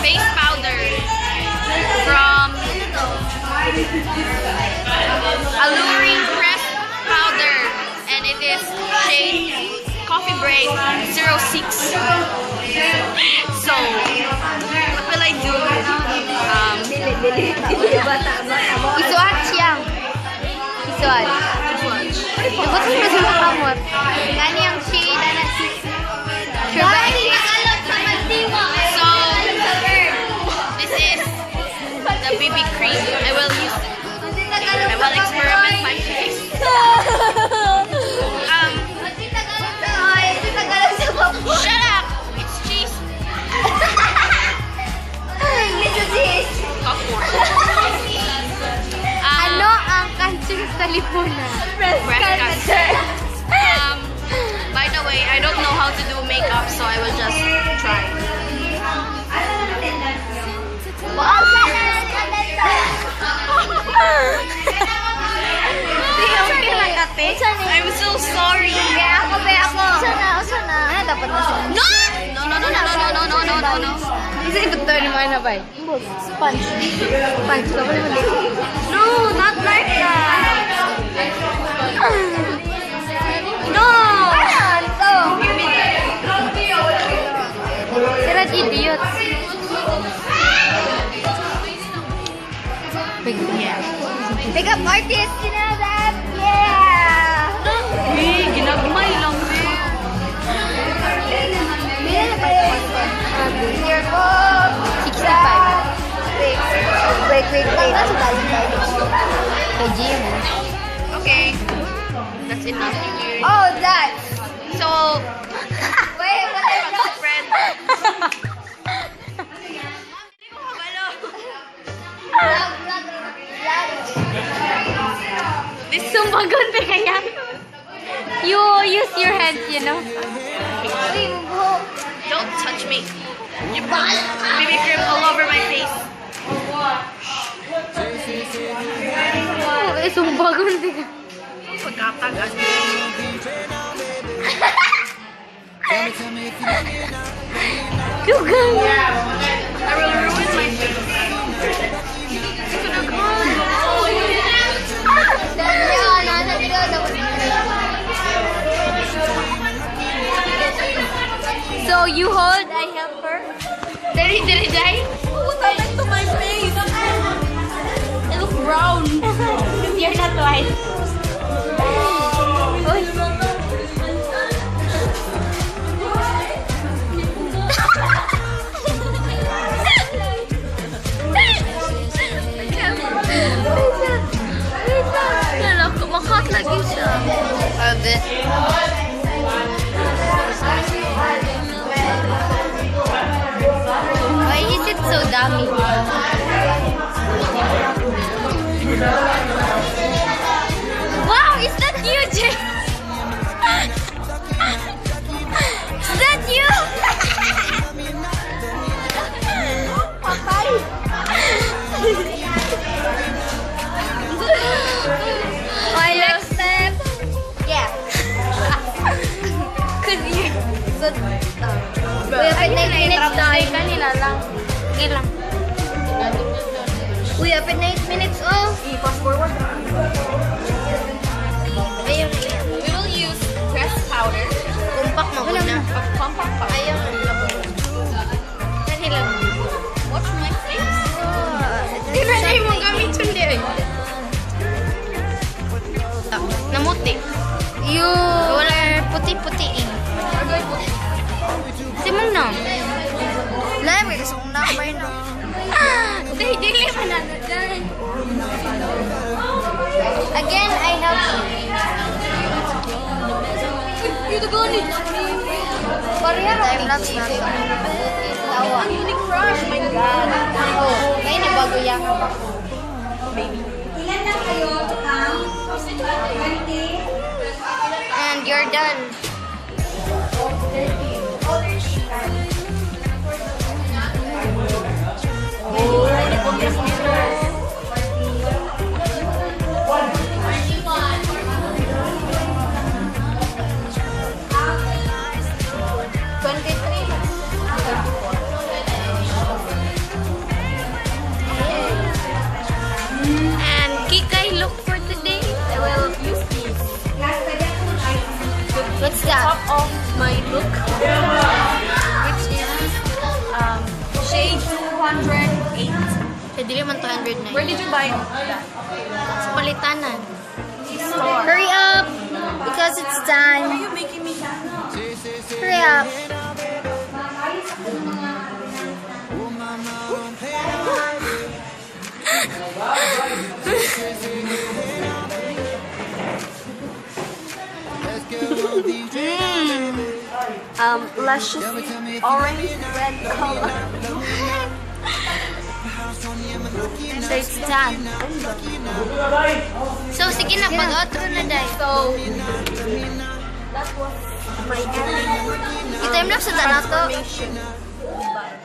face powder from Alluring Press Powder, and it is shade Coffee Break 06. So, what will I do? Isuat siyang. Isuat. Dapat mo sa kamot. Gani ang shade na So, this is the BB cream. I will use it. I will experiment my face. Shut up! It's cheese. Of course. Ano ang cancer sa lipunan? Breast cancer. By the way, I don't know how to do makeup, so I will just try. I'm so sorry. No. Isa ito ni mana ba? Sponge. No, not like that. No. Sila idiot. Makeup artist, you know that? Yeah. Ginagmay lang. Your book. 65. Wait. Okay. That's enough. Oh, that. So, Wait, friend. This Sumbagon pa kaya? You use your hands, you know? Don't touch me. You put BB cream all over my face. Sumbagon pa kaya? Pagkatagan. Dugang! I will ruin my face. So you hold, I help her. Did it die? What happened to my face? I look brown. You're not white. Makat lagi siya. Sabi. Why is it so dummy? Wow, is that you, Jay? Is that you? My next step. Yeah. Cause you. We have 9 minutes tayo. Kanina lang. Sige lang. We have 9 minutes off. Fast forward. Ayun. We will use pressed powder. Kumpak mo muna. Compact powder. Ayun. Kanina lang. Watch my face. Tinanay mo gamit yun din. Namuti. You. Wala puti-puti eh. Simon na. Lahat may gusto kong nakabay na. Dili pa na dyan. Again, I help you. You're the gun. Pareha time-lapse na. Tawa. Unique crush. My God. Oh, ngayon nabago yan. Baby. And you're done. Kaya dili man 209. Where did you buy that? Sa palitanan. Store. Hurry up! Because it's time. Are you making me Hurry up. luscious orange red color? So it's done. So sige na, pag-outro na dahil. So, that was my ending. I-time lapse na to. Information. Bye.